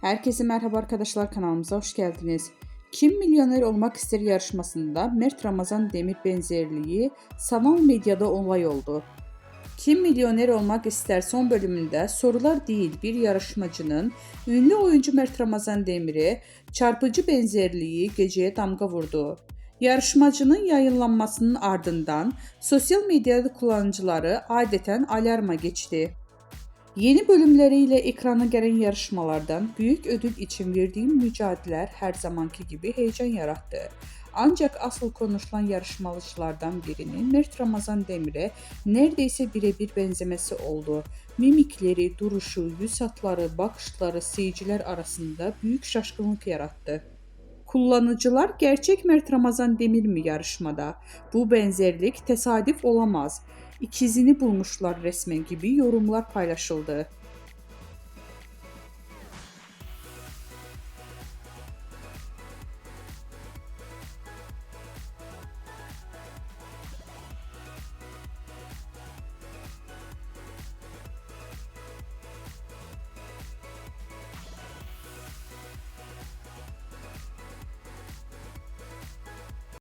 Herkese merhaba arkadaşlar, kanalımıza hoş geldiniz. Kim Milyoner Olmak İster yarışmasında Mert Ramazan Demir benzerliği sanal medyada olay oldu. Kim Milyoner Olmak İster son bölümünde sorular değil bir yarışmacının ünlü oyuncu Mert Ramazan Demir'e çarpıcı benzerliği geceye damga vurdu. Yarışmacının yayınlanmasının ardından sosyal medyada kullanıcıları adeten alarma geçti. Yeni bölümleriyle ekrana gelen yarışmalardan büyük ödül için verdiğim mücadeleler her zamanki gibi heyecan yarattı. Ancak asıl konuşulan yarışmacılardan birinin Mert Ramazan Demir'e neredeyse birebir benzemesi oldu. Mimikleri, duruşu, yüz hatları, bakışları seyirciler arasında büyük şaşkınlık yarattı. Kullanıcılar gerçek Mert Ramazan Demir mi yarışmada? Bu benzerlik tesadüf olamaz. İkizini bulmuşlar resmen gibi yorumlar paylaşıldı.